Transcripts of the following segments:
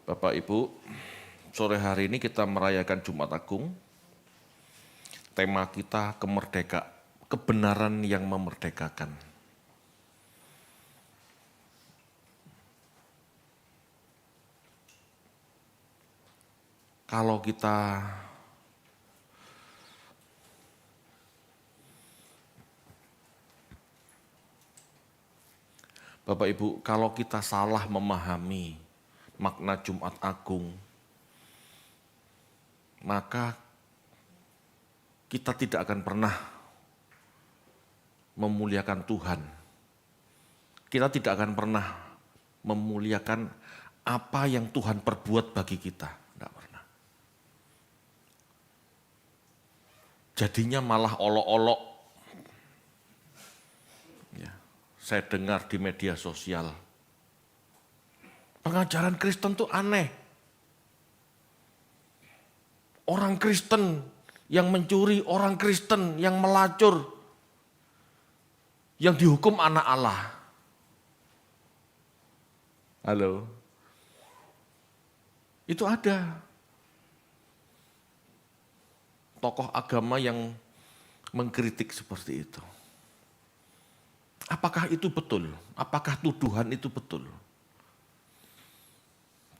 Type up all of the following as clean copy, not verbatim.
Bapak Ibu, sore hari ini kita merayakan Jumat Agung. Tema kita kebenaran yang memerdekakan. Kalau kita Bapak Ibu, kalau kita salah memahami makna Jumat Agung, maka kita tidak akan pernah memuliakan Tuhan. Kita tidak akan pernah memuliakan apa yang Tuhan perbuat bagi kita. Tidak pernah. Jadinya malah olok-olok. Ya, saya dengar di media sosial, pengajaran Kristen itu aneh. Orang Kristen yang mencuri, orang Kristen yang melacur, yang dihukum anak Allah. Halo? Itu ada tokoh agama yang mengkritik seperti itu. Apakah itu betul? Apakah tuduhan itu betul?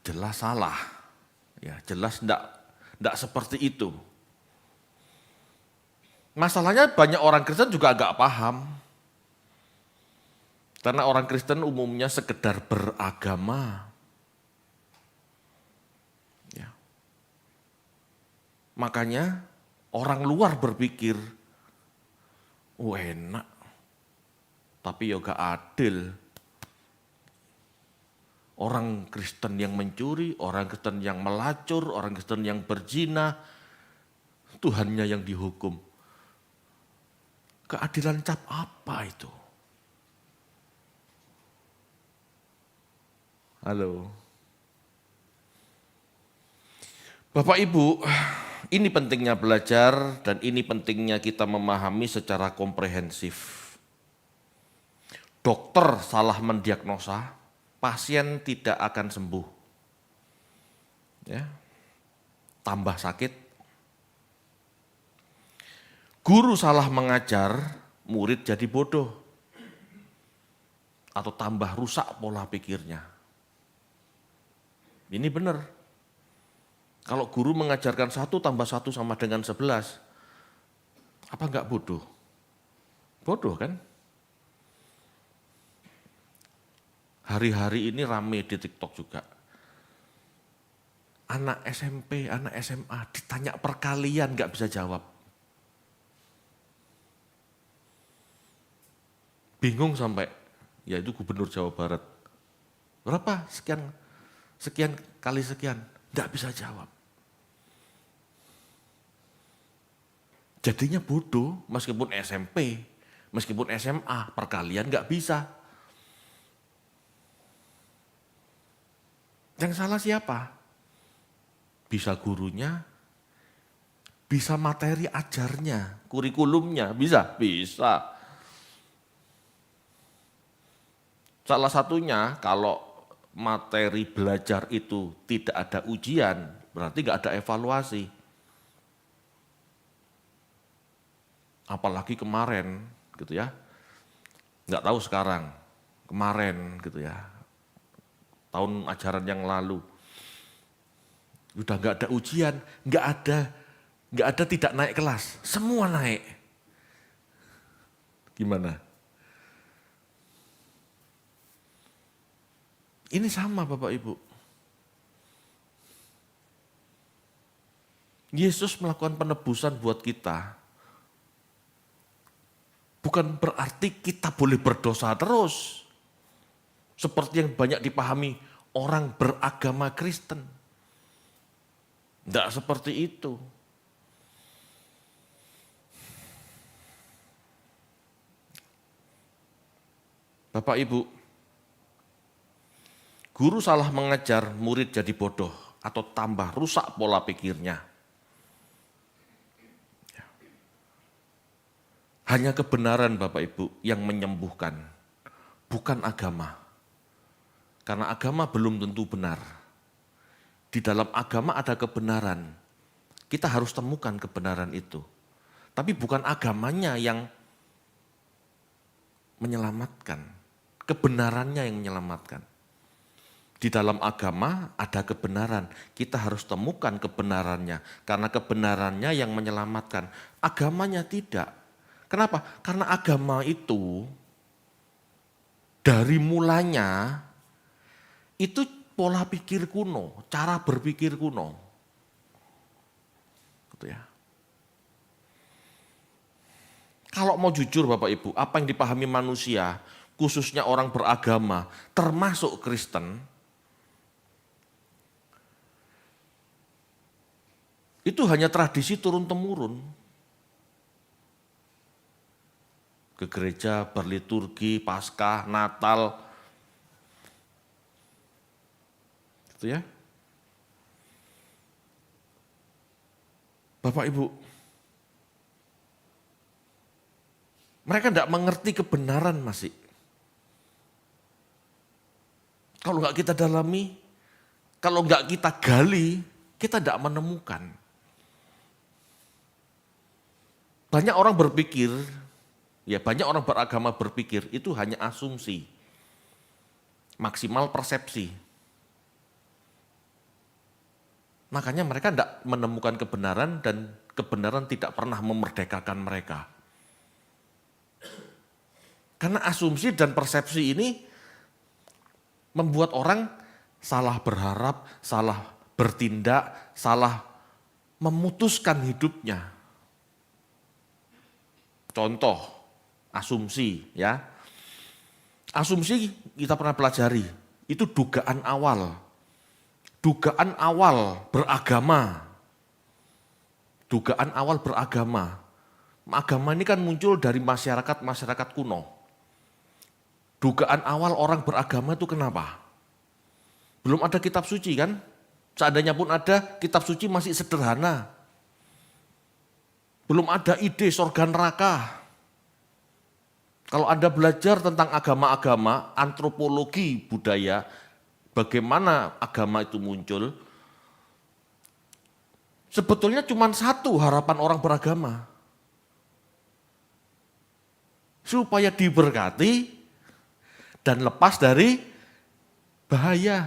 Jelas salah. Ya, jelas enggak seperti itu. Masalahnya banyak orang Kristen juga agak paham. Karena orang Kristen umumnya sekedar beragama. Ya. Makanya orang luar berpikir, enak, tapi ya gak adil. Orang Kristen yang mencuri, orang Kristen yang melacur, orang Kristen yang berzina, Tuhannya yang dihukum. Keadilan cap apa itu? Halo. Bapak Ibu, ini pentingnya belajar dan ini pentingnya kita memahami secara komprehensif. Dokter salah mendiagnosa, pasien tidak akan sembuh. Ya. Tambah sakit. Guru salah mengajar, murid jadi bodoh. Atau tambah rusak pola pikirnya. Ini benar. Kalau guru mengajarkan 1 tambah 1 sama dengan 11, apa enggak bodoh? Bodoh kan? Hari-hari ini rame di TikTok juga. Anak SMP, anak SMA ditanya perkalian enggak bisa jawab. Bingung sampai, yaitu Gubernur Jawa Barat. Berapa? Sekian kali sekian. Enggak bisa jawab. Jadinya bodoh meskipun SMP, meskipun SMA, perkalian enggak bisa. Yang salah siapa? Bisa gurunya, bisa materi ajarnya, kurikulumnya, bisa. Salah satunya kalau materi belajar itu tidak ada ujian, berarti nggak ada evaluasi. Apalagi kemarin, gitu ya. Nggak tahu sekarang, kemarin gitu ya. Tahun ajaran yang lalu. Udah nggak ada ujian, nggak ada tidak naik kelas, semua naik. Gimana? Ini sama Bapak Ibu. Yesus melakukan penebusan buat kita. Bukan berarti kita boleh berdosa terus. Seperti yang banyak dipahami orang beragama Kristen. Tidak seperti itu. Bapak Ibu, guru salah mengajar, murid jadi bodoh atau tambah rusak pola pikirnya. Hanya kebenaran Bapak Ibu yang menyembuhkan, bukan agama. Karena agama belum tentu benar. Di dalam agama ada kebenaran. Kita harus temukan kebenaran itu. Tapi bukan agamanya yang menyelamatkan. Kebenarannya yang menyelamatkan. Di dalam agama ada kebenaran. Kita harus temukan kebenarannya. Karena kebenarannya yang menyelamatkan. Agamanya tidak. Kenapa? Karena agama itu dari mulanya itu pola pikir kuno, cara berpikir kuno. Gitu ya. Kalau mau jujur Bapak Ibu, apa yang dipahami manusia, khususnya orang beragama, termasuk Kristen, itu hanya tradisi turun-temurun. Ke gereja, berliturgi, Paskah, Natal. Gitu ya. Bapak Ibu, mereka tidak mengerti kebenaran masih. Kalau nggak kita dalami, kalau nggak kita gali, kita tidak menemukan. Banyak orang berpikir, banyak orang beragama berpikir itu hanya asumsi, maksimal persepsi. Makanya mereka tidak menemukan kebenaran dan kebenaran tidak pernah memerdekakan mereka. Karena asumsi dan persepsi ini membuat orang salah berharap, salah bertindak, salah memutuskan hidupnya. Contoh, asumsi ya. Asumsi kita pernah pelajari, itu dugaan awal. Dugaan awal beragama. Dugaan awal beragama. Agama ini kan muncul dari masyarakat kuno. Dugaan awal orang beragama itu kenapa? Belum ada kitab suci kan? Seandainya pun ada, kitab suci masih sederhana. Belum ada ide surga neraka. Kalau Anda belajar tentang agama-agama, antropologi budaya, bagaimana agama itu muncul, sebetulnya cuma satu harapan orang beragama. Supaya diberkati dan lepas dari bahaya.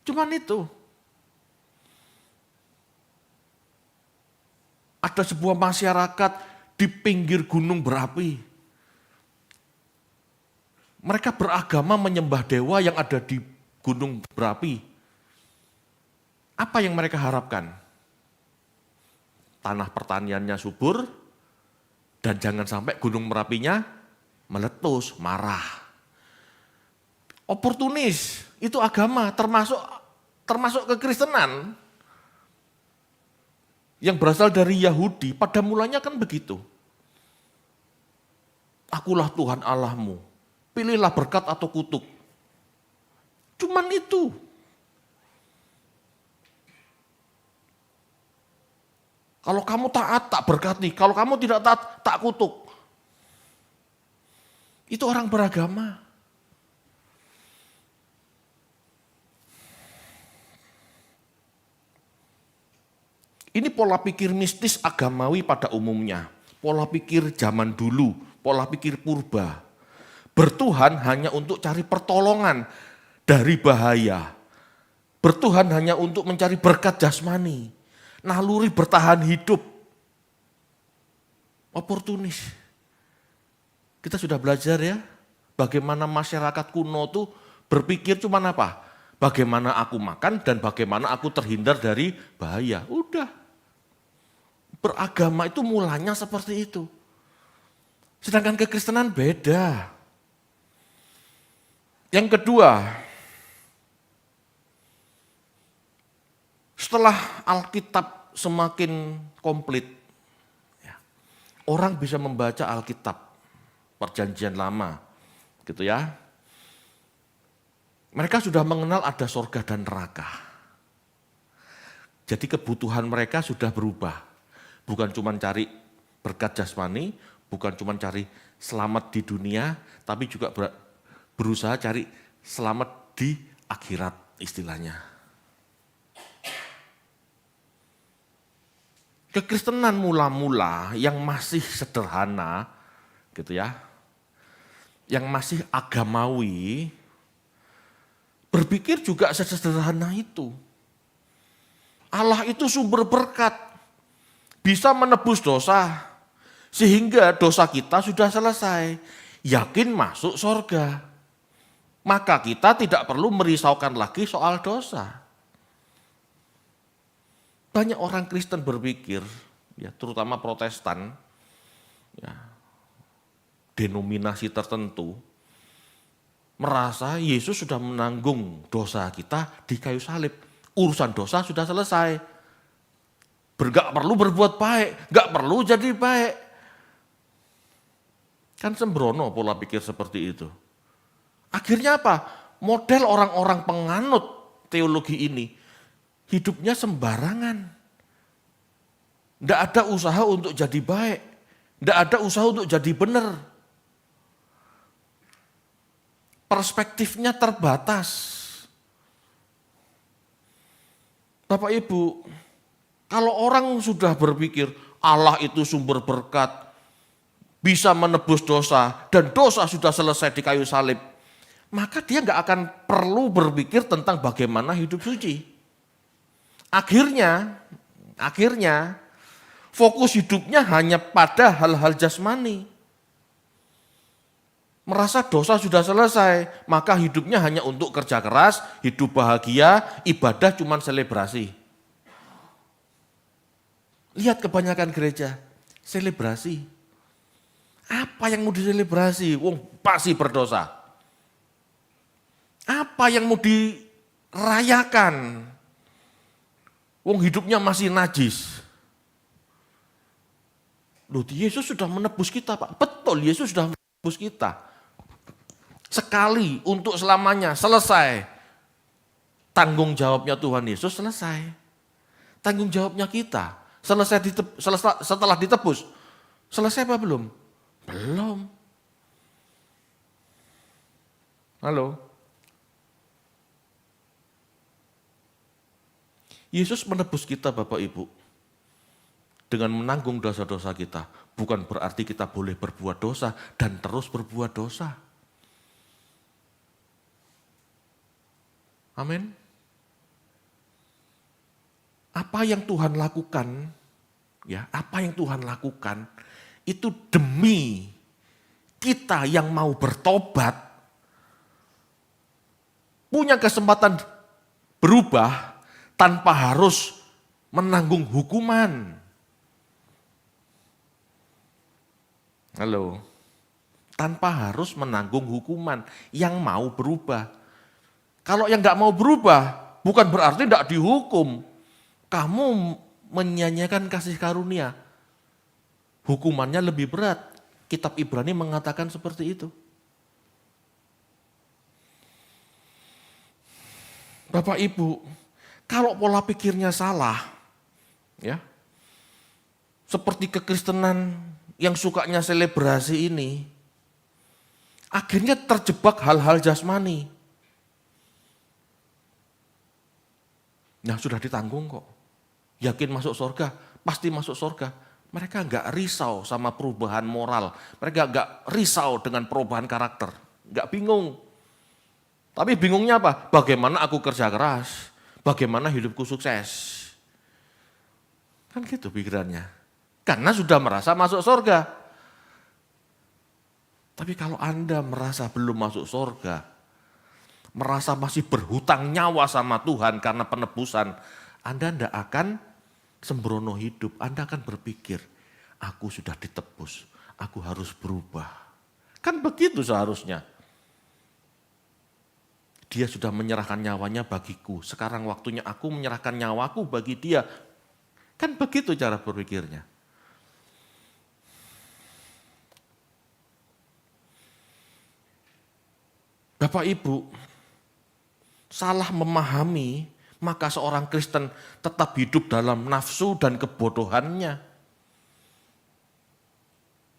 Cuman itu. Ada sebuah masyarakat di pinggir gunung berapi. Mereka beragama menyembah dewa yang ada di gunung berapi. Apa yang mereka harapkan? Tanah pertaniannya subur, dan jangan sampai gunung Merapinya meletus, marah. Oportunis, itu agama, termasuk kekristenan. Yang berasal dari Yahudi, pada mulanya kan begitu. Akulah Tuhan Allahmu, pilihlah berkat atau kutuk. Cuman itu. Kalau kamu taat, tak berkati. Kalau kamu tidak taat, tak kutuk. Itu orang beragama. Ini pola pikir mistis agamawi pada umumnya. Pola pikir zaman dulu, pola pikir purba. Bertuhan hanya untuk cari pertolongan dari bahaya. Bertuhan hanya untuk mencari berkat jasmani. Naluri bertahan hidup. Oportunis. Kita sudah belajar ya, bagaimana masyarakat kuno tuh berpikir cuma apa? Bagaimana aku makan dan bagaimana aku terhindar dari bahaya. Udah. Beragama itu mulanya seperti itu. Sedangkan kekristenan beda. Yang kedua, setelah Alkitab semakin komplit, orang bisa membaca Alkitab Perjanjian Lama, gitu ya. Mereka sudah mengenal ada surga dan neraka. Jadi kebutuhan mereka sudah berubah. Bukan cuma cari berkat jasmani, bukan cuma cari selamat di dunia, tapi juga berusaha cari selamat di akhirat istilahnya. Kekristenan mula-mula yang masih sederhana, gitu ya, yang masih agamawi, berpikir juga sesederhana itu. Allah itu sumber berkat, bisa menebus dosa, sehingga dosa kita sudah selesai, yakin masuk surga. Maka kita tidak perlu merisaukan lagi soal dosa. Banyak orang Kristen berpikir, ya, terutama Protestan, ya, denominasi tertentu, merasa Yesus sudah menanggung dosa kita di kayu salib. Urusan dosa sudah selesai. Gak perlu berbuat baik, gak perlu jadi baik. Kan sembrono pola pikir seperti itu. Akhirnya apa? Model orang-orang penganut teologi ini, hidupnya sembarangan. Tidak ada usaha untuk jadi baik. Tidak ada usaha untuk jadi benar. Perspektifnya terbatas. Bapak Ibu, kalau orang sudah berpikir Allah itu sumber berkat, bisa menebus dosa, dan dosa sudah selesai di kayu salib, maka dia nggak akan perlu berpikir tentang bagaimana hidup suci. Akhirnya fokus hidupnya hanya pada hal-hal jasmani. Merasa dosa sudah selesai, maka hidupnya hanya untuk kerja keras, hidup bahagia, ibadah cuman selebrasi. Lihat kebanyakan gereja, selebrasi. Apa yang mau diselebrasi? Wong pasti berdosa. Apa yang mau dirayakan? Wong hidupnya masih najis. Loh, Yesus sudah menebus kita, Pak. Betul, Yesus sudah menebus kita. Sekali untuk selamanya, selesai. Tanggung jawabnya Tuhan Yesus selesai. Tanggung jawabnya kita, setelah ditebus. Selesai apa belum? Belum. Halo? Yesus menebus kita, Bapak Ibu, dengan menanggung dosa-dosa kita. Bukan berarti kita boleh berbuat dosa dan terus berbuat dosa. Amin. Apa yang Tuhan lakukan, ya, apa yang Tuhan lakukan itu demi kita yang mau bertobat, punya kesempatan berubah tanpa harus menanggung hukuman. Halo, tanpa harus menanggung hukuman yang mau berubah. Kalau yang nggak mau berubah, bukan berarti tidak dihukum. Kamu menyanyiakan kasih karunia. Hukumannya lebih berat. Kitab Ibrani mengatakan seperti itu. Bapak Ibu, kalau pola pikirnya salah, ya, seperti kekristenan yang sukanya selebrasi ini, akhirnya terjebak hal-hal jasmani. Nah, sudah ditanggung kok. Yakin masuk surga, pasti masuk surga. Mereka enggak risau sama perubahan moral. Mereka enggak risau dengan perubahan karakter. Enggak bingung. Tapi bingungnya apa? Bagaimana aku kerja keras? Bagaimana hidupku sukses? Kan gitu pikirannya. Karena sudah merasa masuk surga. Tapi kalau Anda merasa belum masuk surga, merasa masih berhutang nyawa sama Tuhan karena penebusan, Anda tidak akan sembrono hidup. Anda akan berpikir, aku sudah ditebus, aku harus berubah. Kan begitu seharusnya. Dia sudah menyerahkan nyawanya bagiku, sekarang waktunya aku menyerahkan nyawaku bagi dia. Kan begitu cara berpikirnya. Bapak Ibu, salah memahami, maka seorang Kristen tetap hidup dalam nafsu dan kebodohannya.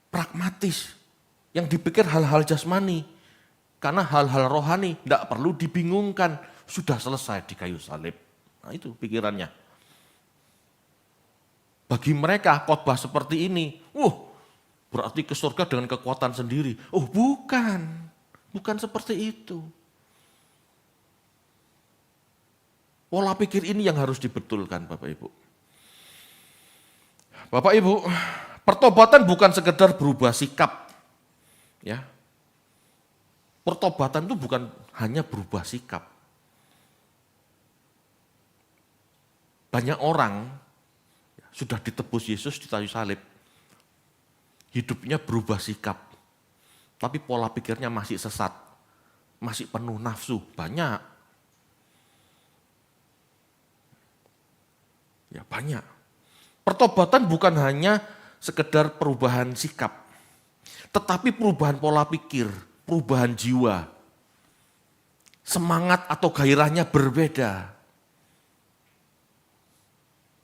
Pragmatis, yang dipikir hal-hal jasmani. Karena hal-hal rohani tidak perlu dibingungkan, sudah selesai di kayu salib. Nah itu pikirannya. Bagi mereka khotbah seperti ini, berarti ke surga dengan kekuatan sendiri. Oh bukan, bukan seperti itu. Pola pikir ini yang harus dibetulkan Bapak Ibu. Bapak Ibu, pertobatan bukan sekedar berubah sikap. Ya. Pertobatan itu bukan hanya berubah sikap. Banyak orang sudah ditebus Yesus di kayu salib. Hidupnya berubah sikap. Tapi pola pikirnya masih sesat. Masih penuh nafsu, banyak. Ya banyak. Pertobatan bukan hanya sekedar perubahan sikap, tetapi perubahan pola pikir, perubahan jiwa. Semangat atau gairahnya berbeda.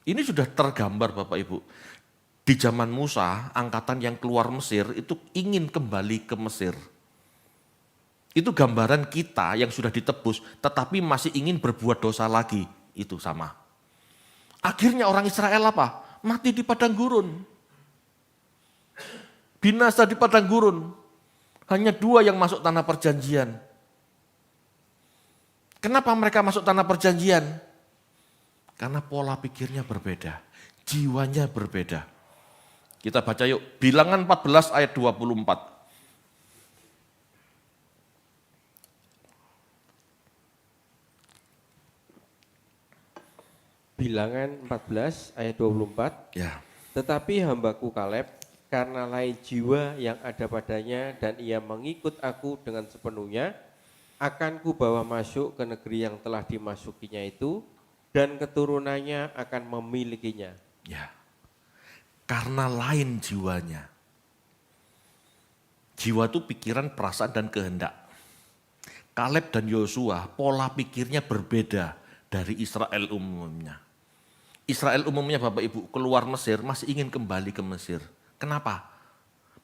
Ini sudah tergambar Bapak Ibu. Di zaman Musa, angkatan yang keluar Mesir itu ingin kembali ke Mesir. Itu gambaran kita yang sudah ditebus, tetapi masih ingin berbuat dosa lagi. Itu sama. Akhirnya orang Israel apa? Mati di padang gurun. Binasa di padang gurun. Hanya 2 yang masuk tanah perjanjian. Kenapa mereka masuk tanah perjanjian? Karena pola pikirnya berbeda. Jiwanya berbeda. Kita baca yuk, Bilangan 14 ayat 24. Bilangan 14 ayat 24. Ya. Tetapi hambaku Kaleb, karena lain jiwa yang ada padanya dan ia mengikut aku dengan sepenuhnya, akan kubawa masuk ke negeri yang telah dimasukinya itu, dan keturunannya akan memilikinya. Ya. Karena lain jiwanya. Jiwa itu pikiran, perasaan, dan kehendak. Kaleb dan Yosua pola pikirnya berbeda dari Israel umumnya. Israel umumnya Bapak Ibu keluar Mesir masih ingin kembali ke Mesir. Kenapa?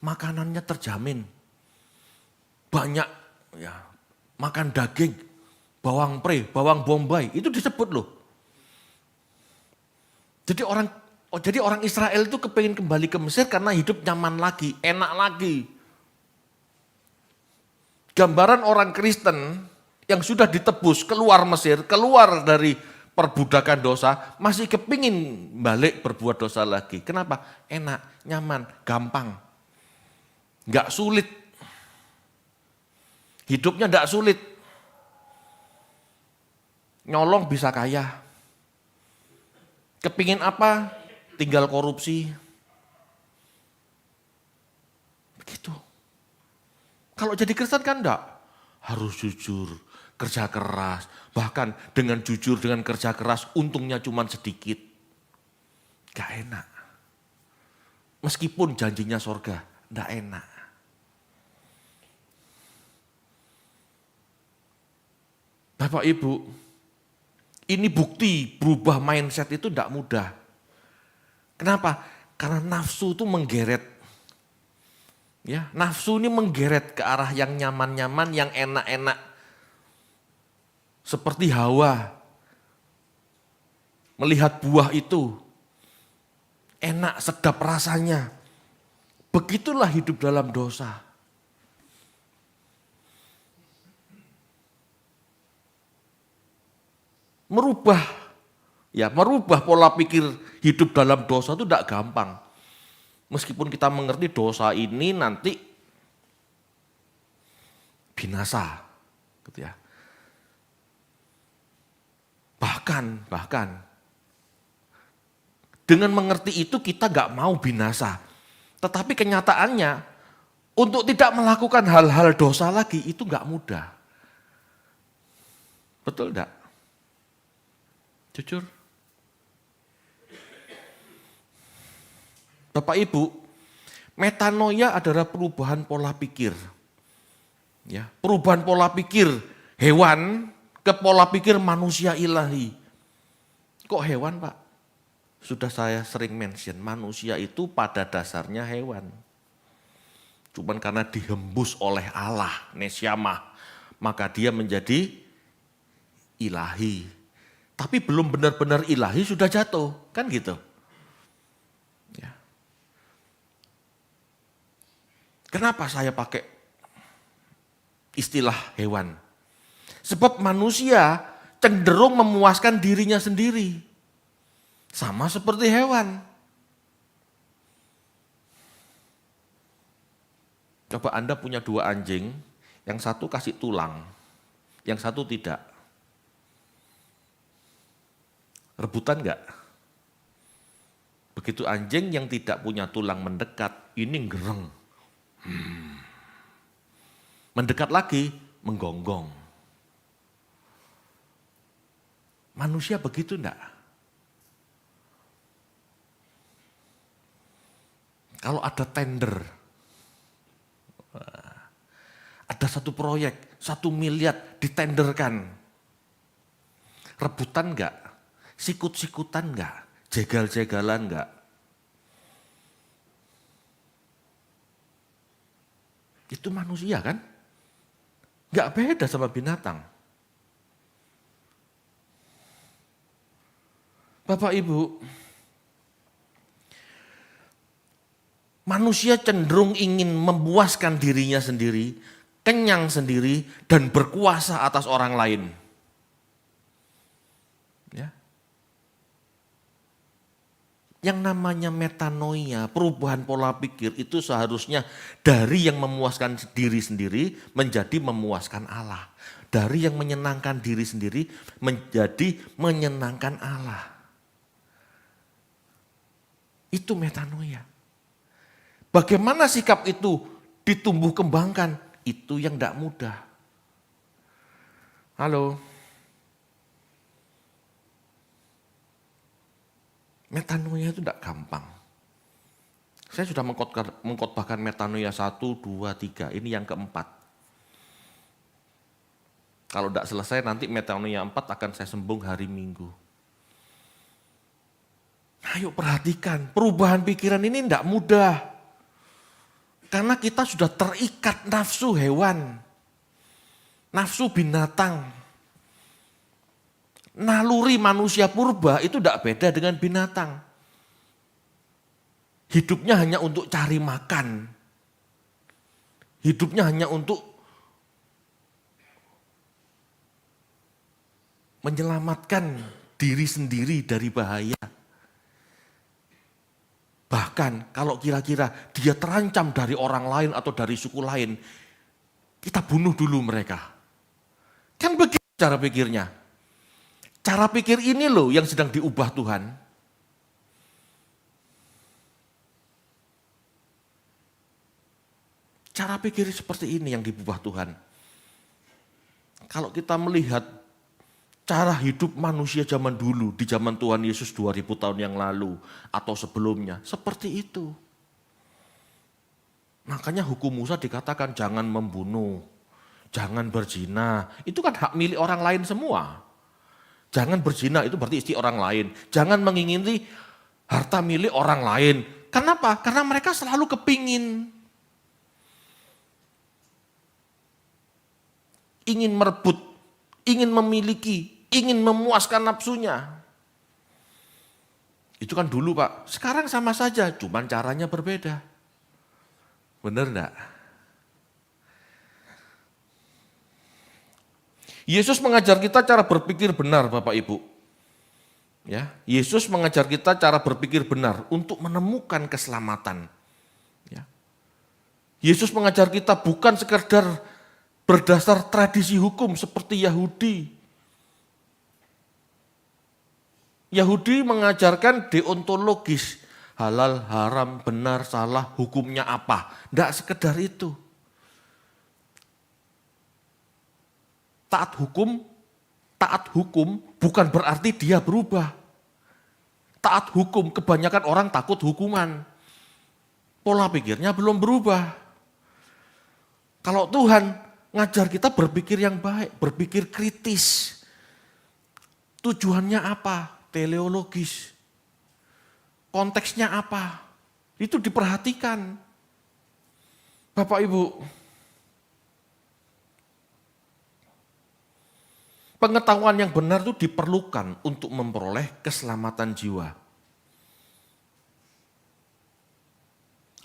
Makanannya terjamin. Banyak ya, makan daging, bawang pre, bawang bombay, itu disebut loh. Jadi orang Israel itu kepingin kembali ke Mesir karena hidup nyaman lagi, enak lagi. Gambaran orang Kristen yang sudah ditebus keluar Mesir, keluar dari perbudakan dosa, masih kepingin balik berbuat dosa lagi. Kenapa? Enak, nyaman, gampang. Enggak sulit. Hidupnya enggak sulit. Nyolong bisa kaya. Kepingin apa? Tinggal korupsi. Begitu. Kalau jadi Kristen kan enggak. Harus jujur, kerja keras. Bahkan dengan jujur, dengan kerja keras, untungnya cuma sedikit. Gak enak. Meskipun janjinya sorga, gak enak. Bapak Ibu, ini bukti berubah mindset itu gak mudah. Kenapa? Karena nafsu itu menggeret. Ya, nafsu ini menggeret ke arah yang nyaman-nyaman, yang enak-enak. Seperti Hawa melihat buah itu enak, sedap rasanya. Begitulah hidup dalam dosa. Merubah pola pikir hidup dalam dosa itu tidak gampang. Meskipun kita mengerti dosa ini nanti binasa, gitu ya. Bahkan dengan mengerti itu kita gak mau binasa. Tetapi kenyataannya untuk tidak melakukan hal-hal dosa lagi itu gak mudah. Betul gak? Jujur. Bapak Ibu, metanoia adalah perubahan pola pikir. Ya, perubahan pola pikir hewan ke pola pikir manusia ilahi. Kok hewan Pak? Sudah saya sering mention, manusia itu pada dasarnya hewan. Cuman karena dihembus oleh Allah, nesyamah, maka dia menjadi ilahi. Tapi belum benar-benar ilahi sudah jatuh, kan gitu. Kenapa saya pakai istilah hewan? Sebab manusia cenderung memuaskan dirinya sendiri. Sama seperti hewan. Coba Anda punya 2 anjing, yang satu kasih tulang, yang satu tidak. Rebutan enggak? Begitu anjing yang tidak punya tulang mendekat, ini gereng. Mendekat lagi, menggonggong. Manusia begitu enggak? Kalau ada tender, ada satu proyek, 1 miliar ditenderkan. Rebutan enggak? Sikut-sikutan enggak? Jegal-jegalan enggak? Itu manusia kan? Enggak beda sama binatang. Bapak Ibu, manusia cenderung ingin memuaskan dirinya sendiri, kenyang sendiri, dan berkuasa atas orang lain. Ya. Yang namanya metanoia, perubahan pola pikir itu seharusnya dari yang memuaskan diri sendiri menjadi memuaskan Allah. Dari yang menyenangkan diri sendiri menjadi menyenangkan Allah. Itu metanoia. Bagaimana sikap itu ditumbuh kembangkan? Itu yang tidak mudah. Halo. Metanoia itu tidak gampang. Saya sudah mengkhotbahkan metanoia 1, 2, 3. Ini yang keempat. Kalau tidak selesai nanti metanoia 4 akan saya sembung hari Minggu. Ayo perhatikan, perubahan pikiran ini tidak mudah. Karena kita sudah terikat nafsu hewan, nafsu binatang. Naluri manusia purba itu tidak beda dengan binatang. Hidupnya hanya untuk cari makan. Hidupnya hanya untuk menyelamatkan diri sendiri dari bahaya. Bahkan kalau kira-kira dia terancam dari orang lain atau dari suku lain, kita bunuh dulu mereka. Kan begitu cara pikirnya. Cara pikir ini loh yang sedang diubah Tuhan. Cara pikir seperti ini yang diubah Tuhan. Kalau kita melihat cara hidup manusia zaman dulu, di zaman Tuhan Yesus 2000 tahun yang lalu, atau sebelumnya, seperti itu. Makanya hukum Musa dikatakan jangan membunuh, jangan berzina. Itu kan hak milik orang lain semua. Jangan berzina itu berarti istri orang lain. Jangan mengingini harta milik orang lain. Kenapa? Karena mereka selalu kepingin. Ingin merebut, ingin memiliki, ingin memuaskan nafsunya. Itu kan dulu Pak, sekarang sama saja, cuman caranya berbeda. Benar enggak? Yesus mengajar kita cara berpikir benar Bapak Ibu. Ya, Yesus mengajar kita cara berpikir benar untuk menemukan keselamatan. Ya. Yesus mengajar kita bukan sekedar berdasar tradisi hukum seperti Yahudi. Yahudi mengajarkan deontologis, halal, haram, benar, salah, hukumnya apa. Tidak sekedar itu. Taat hukum bukan berarti dia berubah. Taat hukum, kebanyakan orang takut hukuman. Pola pikirnya belum berubah. Kalau Tuhan ngajar kita berpikir yang baik, berpikir kritis. Tujuannya apa? Teleologis. Konteksnya apa? Itu diperhatikan. Bapak Ibu, pengetahuan yang benar itu diperlukan untuk memperoleh keselamatan jiwa.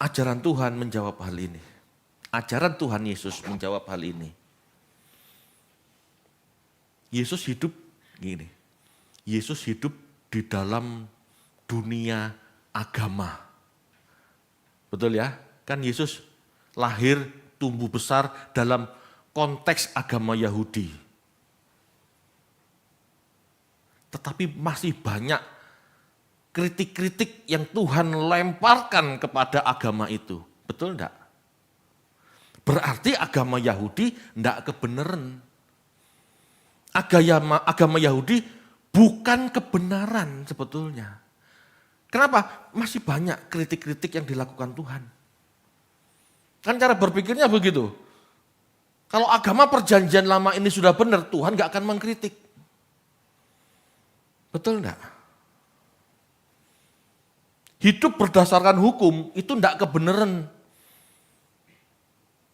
Ajaran Tuhan menjawab hal ini. Ajaran Tuhan Yesus menjawab hal ini. Yesus hidup gini. Yesus hidup di dalam dunia agama. Betul ya? Kan Yesus lahir, tumbuh besar dalam konteks agama Yahudi. Tetapi masih banyak kritik-kritik yang Tuhan lemparkan kepada agama itu. Betul enggak? Berarti agama Yahudi enggak kebenaran. Agama Yahudi bukan kebenaran sebetulnya. Kenapa? Masih banyak kritik-kritik yang dilakukan Tuhan. Kan cara berpikirnya begitu. Kalau agama perjanjian lama ini sudah benar, Tuhan enggak akan mengkritik. Betul enggak? Hidup berdasarkan hukum itu enggak kebenaran.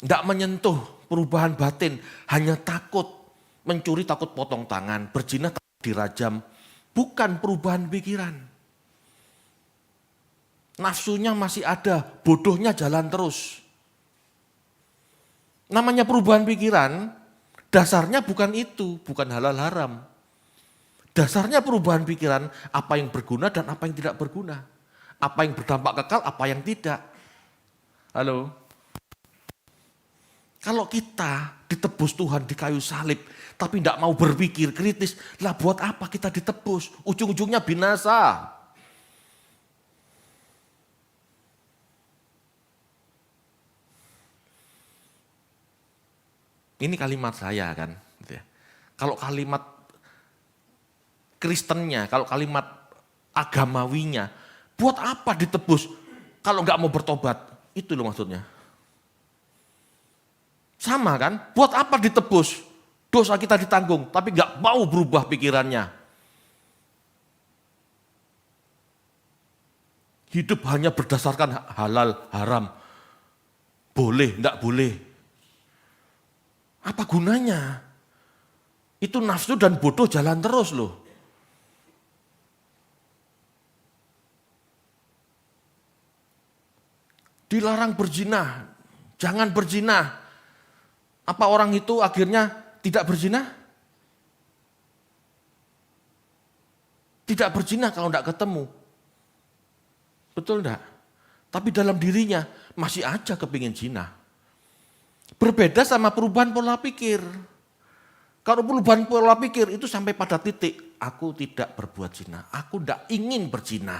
Enggak menyentuh perubahan batin, hanya takut. Mencuri takut potong tangan, berzina takut dirajam. Bukan perubahan pikiran. Nafsunya masih ada, bodohnya jalan terus. Namanya perubahan pikiran, dasarnya bukan itu, bukan halal haram. Dasarnya perubahan pikiran, apa yang berguna dan apa yang tidak berguna. Apa yang berdampak kekal, apa yang tidak. Halo? Kalau kita ditebus Tuhan di kayu salib, tapi tidak mau berpikir kritis, lah buat apa kita ditebus? Ujung-ujungnya binasa. Ini kalimat saya kan. Kalau kalimat Kristennya, kalau kalimat agamawinya, buat apa ditebus kalau nggak mau bertobat? Itu loh maksudnya. Sama kan? Buat apa ditebus? Dosa kita ditanggung, tapi nggak mau berubah pikirannya. Hidup hanya berdasarkan halal, haram. Boleh, nggak boleh. Apa gunanya? Itu nafsu dan bodoh jalan terus loh. Dilarang berzina, jangan berzina. Apa orang itu akhirnya tidak berzina? Tidak berzina kalau tidak ketemu. Betul enggak? Tapi dalam dirinya masih aja kepingin zina. Berbeda sama perubahan pola pikir. Kalau perubahan pola pikir itu sampai pada titik, aku tidak berbuat zina, aku tidak ingin berzina.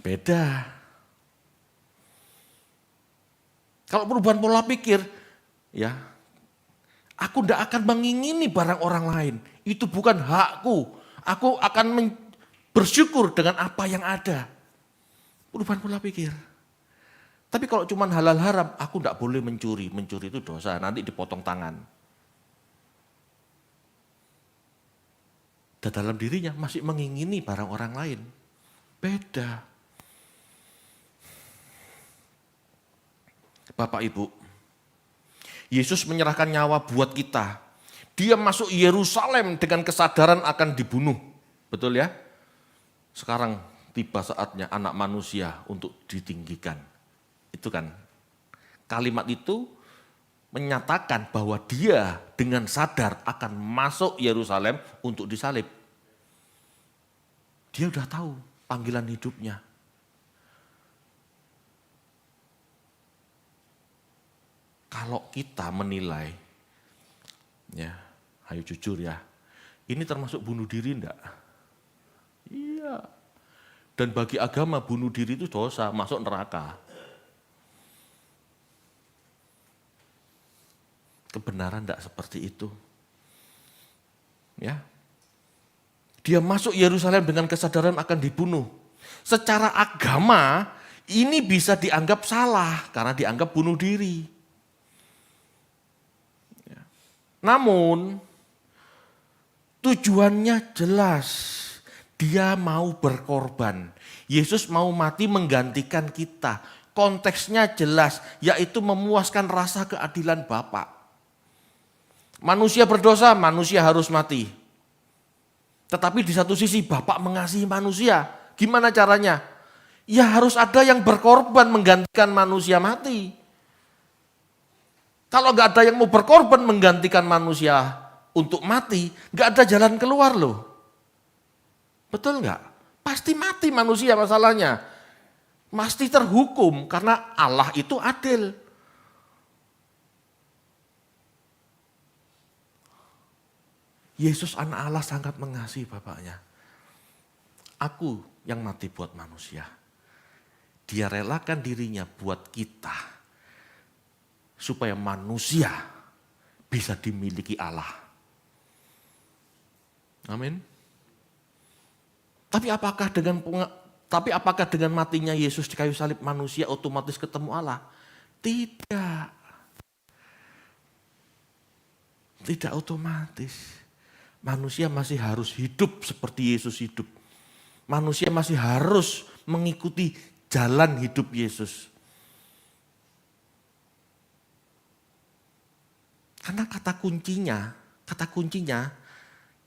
Beda. Kalau perubahan pola pikir, ya, aku tidak akan mengingini barang orang lain. Itu bukan hakku. Aku akan bersyukur dengan apa yang ada. Perubahan pola pikir. Tapi kalau cuma halal haram, aku tidak boleh mencuri. Mencuri itu dosa, nanti dipotong tangan. Dan dalam dirinya masih mengingini barang orang lain. Beda. Bapak Ibu, Yesus menyerahkan nyawa buat kita. Dia masuk Yerusalem dengan kesadaran akan dibunuh. Betul ya? Sekarang tiba saatnya anak manusia untuk ditinggikan. Itu kan, kalimat itu menyatakan bahwa dia dengan sadar akan masuk Yerusalem untuk disalib. Dia udah tahu panggilan hidupnya. Kalau kita menilai, ya, ayo jujur ya, ini termasuk bunuh diri enggak? Iya. Dan bagi agama bunuh diri itu dosa, masuk neraka. Kebenaran enggak seperti itu. Ya. Dia masuk Yerusalem dengan kesadaran akan dibunuh. Secara agama ini bisa dianggap salah karena dianggap bunuh diri. Namun tujuannya jelas, dia mau berkorban. Yesus mau mati menggantikan kita. Konteksnya jelas, yaitu memuaskan rasa keadilan Bapa. Manusia berdosa, manusia harus mati. Tetapi di satu sisi Bapak mengasihi manusia. Gimana caranya? ya harus ada yang berkorban menggantikan manusia mati. Kalau nggak ada yang mau berkorban menggantikan manusia untuk mati, nggak ada jalan keluar loh. Betul nggak? Pasti mati manusia masalahnya. Pasti terhukum karena Allah itu adil. Yesus anak Allah sangat mengasihi Bapaknya. Aku yang mati buat manusia. Dia relakan dirinya buat kita. Supaya manusia bisa dimiliki Allah. Amin. Tapi apakah dengan matinya Yesus di kayu salib manusia otomatis ketemu Allah? Tidak. Tidak otomatis. Manusia masih harus hidup seperti Yesus hidup. Manusia masih harus mengikuti jalan hidup Yesus. Karena kata kuncinya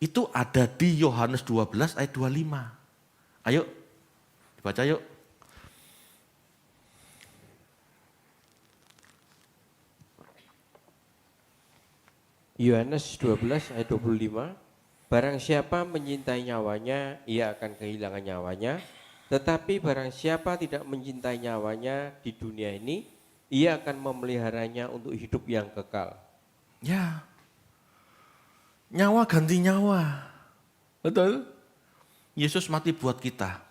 itu ada di Yohanes 12 ayat 25. Ayo, dibaca yuk. Yohanes 12 ayat 25, barang siapa menyintai nyawanya, ia akan kehilangan nyawanya. Tetapi barang siapa tidak mencintai nyawanya di dunia ini, ia akan memeliharanya untuk hidup yang kekal. Ya, nyawa ganti nyawa. Betul? Yesus mati buat kita.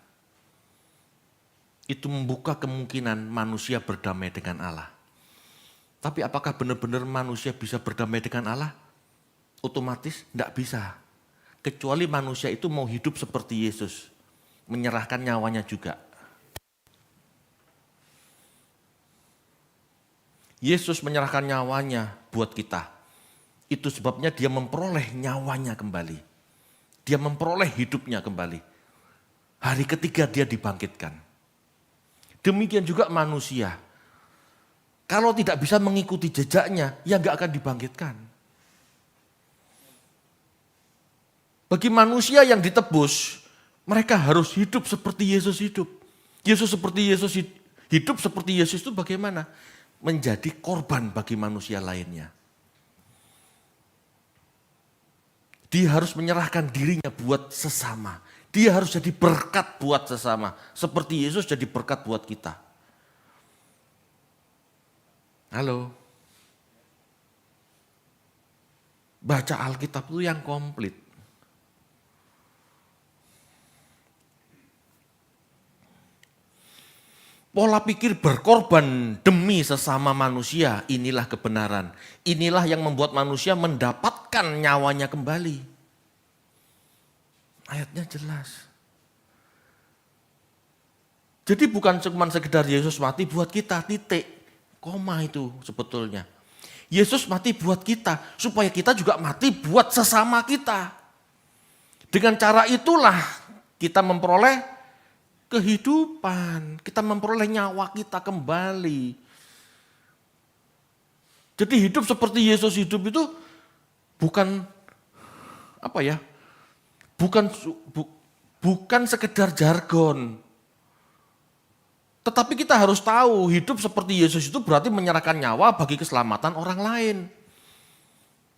Itu membuka kemungkinan manusia berdamai dengan Allah. Tapi apakah benar-benar manusia bisa berdamai dengan Allah? Otomatis tidak bisa. Kecuali manusia itu mau hidup seperti Yesus. Menyerahkan nyawanya juga. Yesus menyerahkan nyawanya buat kita. Itu sebabnya dia memperoleh nyawanya kembali. Dia memperoleh hidupnya kembali. Hari ketiga dia dibangkitkan. Demikian juga manusia. Kalau tidak bisa mengikuti jejaknya, ya nggak akan dibangkitkan. Bagi manusia yang ditebus, mereka harus hidup seperti Yesus hidup. Yesus hidup seperti Yesus itu bagaimana? Menjadi korban bagi manusia lainnya. Dia harus menyerahkan dirinya buat sesama. Dia harus jadi berkat buat sesama. Seperti Yesus jadi berkat buat kita. Halo. Baca Alkitab itu yang komplit. Pola pikir berkorban demi sesama manusia, inilah kebenaran. Inilah yang membuat manusia mendapatkan nyawanya kembali. Ayatnya jelas. Jadi bukan cuma sekedar Yesus mati buat kita, titik. Koma itu sebetulnya. Yesus mati buat kita, supaya kita juga mati buat sesama kita. Dengan cara itulah kita memperoleh kehidupan, kita memperoleh nyawa kita kembali. Jadi hidup seperti Yesus hidup itu bukan apa ya? Bukan sekedar jargon. Tetapi kita harus tahu hidup seperti Yesus itu berarti menyerahkan nyawa bagi keselamatan orang lain.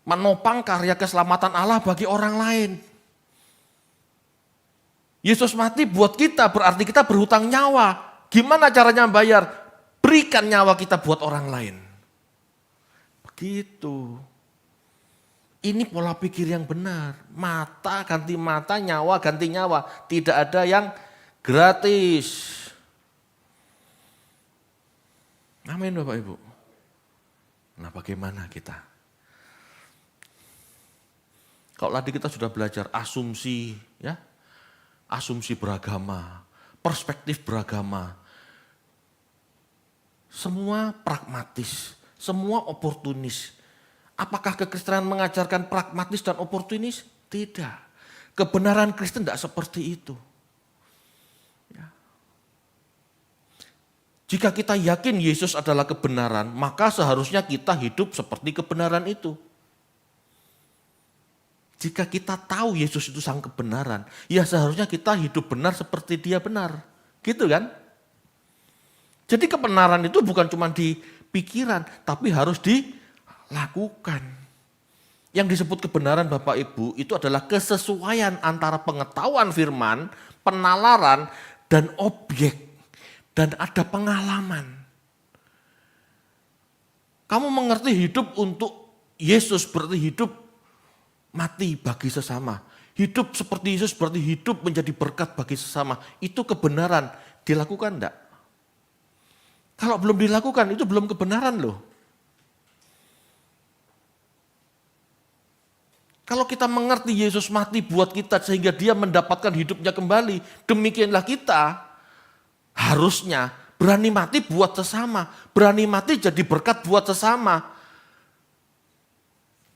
Menopang karya keselamatan Allah bagi orang lain. Yesus mati buat kita, berarti kita berhutang nyawa. Gimana caranya bayar? Berikan nyawa kita buat orang lain. Begitu. Ini pola pikir yang benar. Mata ganti mata, nyawa ganti nyawa. Tidak ada yang gratis. Amin Bapak Ibu. Nah bagaimana kita? Kalau tadi kita sudah belajar asumsi, ya. Asumsi beragama, perspektif beragama, semua pragmatis, semua oportunis. Apakah kekristenan mengajarkan pragmatis dan oportunis? Tidak. Kebenaran Kristen tidak seperti itu. Ya. Jika kita yakin Yesus adalah kebenaran, maka seharusnya kita hidup seperti kebenaran itu. Jika kita tahu Yesus itu sang kebenaran, ya seharusnya kita hidup benar seperti dia benar. Gitu kan? Jadi kebenaran itu bukan cuma di pikiran, tapi harus dilakukan. Yang disebut kebenaran Bapak Ibu itu adalah kesesuaian antara pengetahuan firman, penalaran, dan objek. Dan ada pengalaman. Kamu mengerti hidup untuk Yesus berarti hidup mati bagi sesama. Hidup seperti Yesus berarti hidup menjadi berkat bagi sesama. Itu kebenaran. Dilakukan enggak? Kalau belum dilakukan itu belum kebenaran loh. Kalau kita mengerti Yesus mati buat kita sehingga dia mendapatkan hidupnya kembali. Demikianlah kita harusnya berani mati buat sesama. Berani mati jadi berkat buat sesama.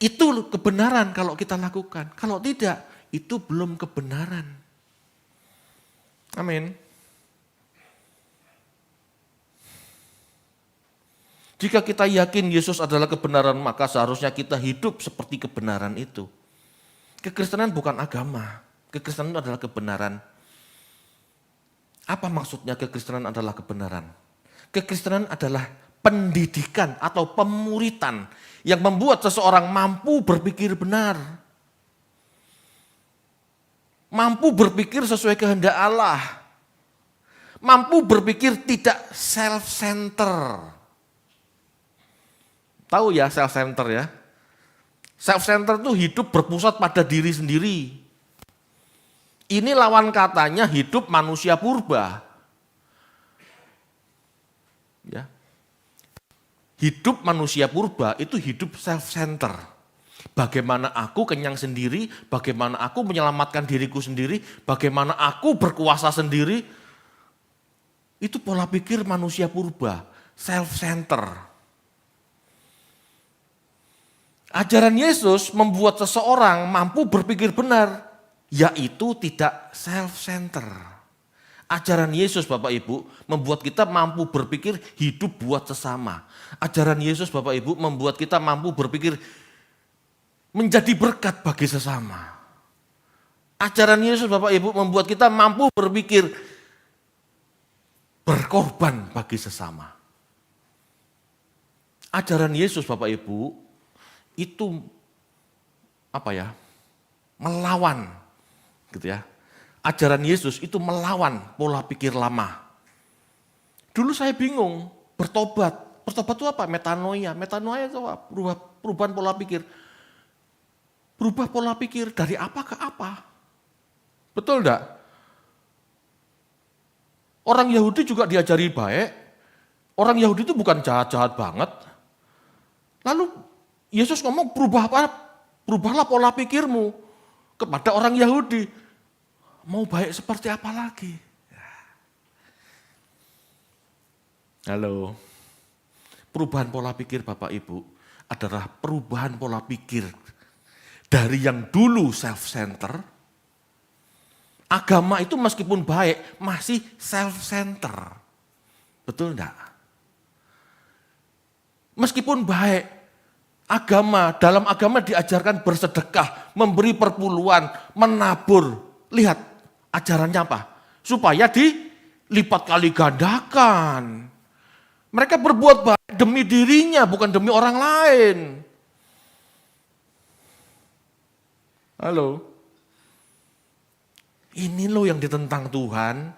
Itu kebenaran kalau kita lakukan. Kalau tidak, itu belum kebenaran. Amin. Jika kita yakin Yesus adalah kebenaran, maka seharusnya kita hidup seperti kebenaran itu. Kekristenan bukan agama. Kekristenan adalah kebenaran. Apa maksudnya kekristenan adalah kebenaran? Kekristenan adalah pendidikan atau pemuritan yang membuat seseorang mampu berpikir benar. Mampu berpikir sesuai kehendak Allah. Mampu berpikir tidak self-center. Tahu ya self-center ya? Self-center itu hidup berpusat pada diri sendiri. Ini lawan katanya hidup manusia purba. Ya. Hidup manusia purba itu hidup self-center. Bagaimana aku kenyang sendiri, bagaimana aku menyelamatkan diriku sendiri, bagaimana aku berkuasa sendiri. Itu pola pikir manusia purba, self-center. Ajaran Yesus membuat seseorang mampu berpikir benar, yaitu tidak self-center. Ajaran Yesus Bapak Ibu membuat kita mampu berpikir hidup buat sesama. Ajaran Yesus Bapak Ibu membuat kita mampu berpikir menjadi berkat bagi sesama. Ajaran Yesus Bapak Ibu membuat kita mampu berpikir berkorban bagi sesama. Ajaran Yesus Bapak Ibu itu melawan gitu ya. Ajaran Yesus itu melawan pola pikir lama. Dulu saya bingung, bertobat. Bertobat itu apa? Metanoia. Metanoia itu apa? Perubahan pola pikir. Berubah pola pikir dari apa ke apa. Betul enggak? Orang Yahudi juga diajari baik. Orang Yahudi itu bukan jahat-jahat banget. Lalu Yesus ngomong berubahlah pola pikirmu kepada orang Yahudi. Mau baik seperti apa lagi? Halo, perubahan pola pikir Bapak Ibu adalah perubahan pola pikir dari yang dulu self-center. Agama itu meskipun baik masih self-center. Betul enggak? Meskipun baik, dalam agama diajarkan bersedekah, memberi perpuluhan, menabur. Lihat ajarannya apa? Supaya dilipat kali gandakan. Mereka berbuat baik demi dirinya, bukan demi orang lain. Halo? Ini loh yang ditentang Tuhan.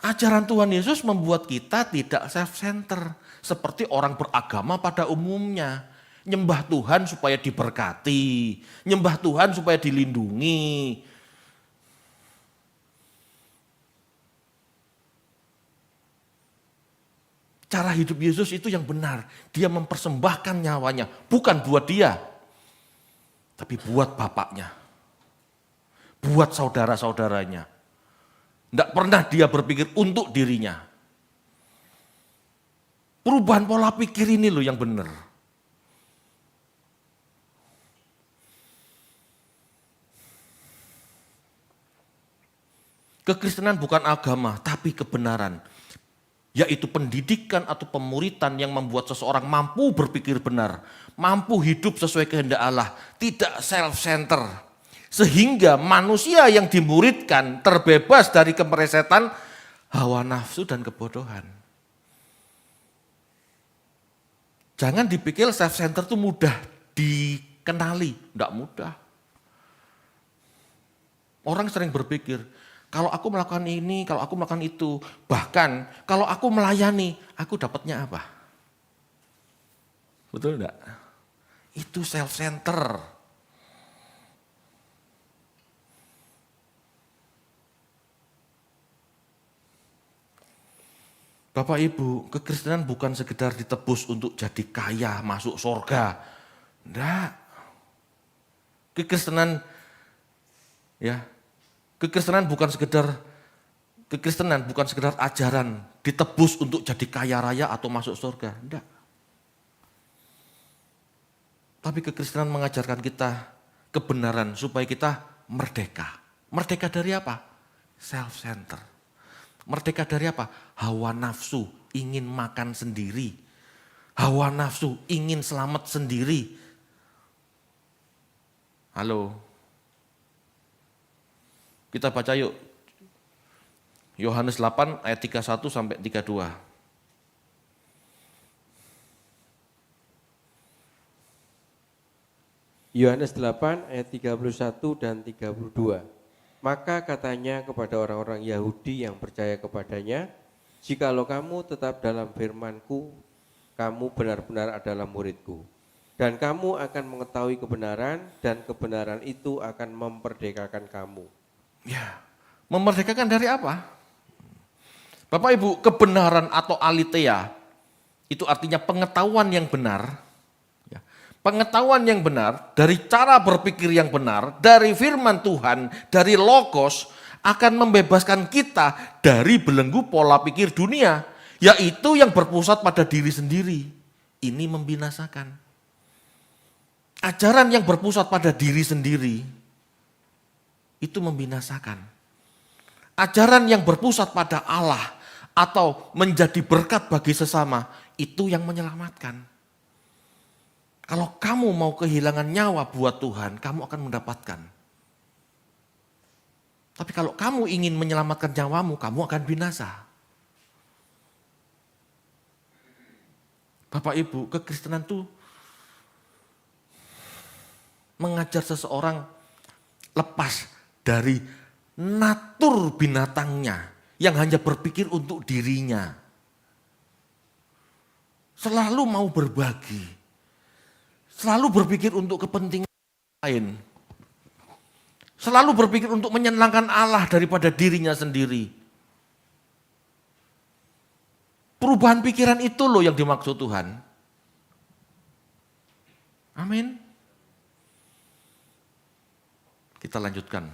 Ajaran Tuhan Yesus membuat kita tidak self-center. Seperti orang beragama pada umumnya. Nyembah Tuhan supaya diberkati. Nyembah Tuhan supaya dilindungi. Cara hidup Yesus itu yang benar. Dia mempersembahkan nyawanya. Bukan buat dia. Tapi buat bapaknya. Buat saudara-saudaranya. Tidak pernah dia berpikir untuk dirinya. Perubahan pola pikir ini loh yang benar. Kekristenan bukan agama, tapi kebenaran. Yaitu pendidikan atau pemuritan yang membuat seseorang mampu berpikir benar. Mampu hidup sesuai kehendak Allah. Tidak self-center. Sehingga manusia yang dimuridkan terbebas dari kemeresetan hawa nafsu dan kebodohan. Jangan dipikir self-center itu mudah dikenali, enggak mudah. Orang sering berpikir, kalau aku melakukan ini, kalau aku melakukan itu, bahkan kalau aku melayani, aku dapatnya apa? Betul enggak? Itu self-center. Bapak Ibu, kekristenan bukan sekedar ditebus untuk jadi kaya, masuk surga. Enggak. Kekristenan bukan sekedar ajaran ditebus untuk jadi kaya raya atau masuk surga. Enggak. Tapi kekristenan mengajarkan kita kebenaran supaya kita merdeka. Merdeka dari apa? Self-center. Merdeka dari apa? Hawa nafsu, ingin makan sendiri. Hawa nafsu, ingin selamat sendiri. Halo. Kita baca yuk. Yohanes 8 ayat 31 sampai 32. Yohanes 8 ayat 31 dan 32. Maka katanya kepada orang-orang Yahudi yang percaya kepadanya, jikalau kamu tetap dalam firman-Ku, kamu benar-benar adalah murid-Ku. Dan kamu akan mengetahui kebenaran, dan kebenaran itu akan memperdekakan kamu. Ya, memerdekakan dari apa? Bapak Ibu, kebenaran atau aletheia, itu artinya pengetahuan yang benar. Pengetahuan yang benar, dari cara berpikir yang benar, dari firman Tuhan, dari logos, akan membebaskan kita dari belenggu pola pikir dunia, yaitu yang berpusat pada diri sendiri. Ini membinasakan. Ajaran yang berpusat pada diri sendiri, itu membinasakan. Ajaran yang berpusat pada Allah, atau menjadi berkat bagi sesama, itu yang menyelamatkan. Kalau kamu mau kehilangan nyawa buat Tuhan, kamu akan mendapatkan. Tapi kalau kamu ingin menyelamatkan nyawamu, kamu akan binasa. Bapak Ibu, kekristenan itu mengajar seseorang lepas dari natur binatangnya yang hanya berpikir untuk dirinya. Selalu mau berbagi. Selalu berpikir untuk kepentingan lain. Selalu berpikir untuk menyenangkan Allah daripada dirinya sendiri. Perubahan pikiran itu loh yang dimaksud Tuhan. Amin. Kita lanjutkan.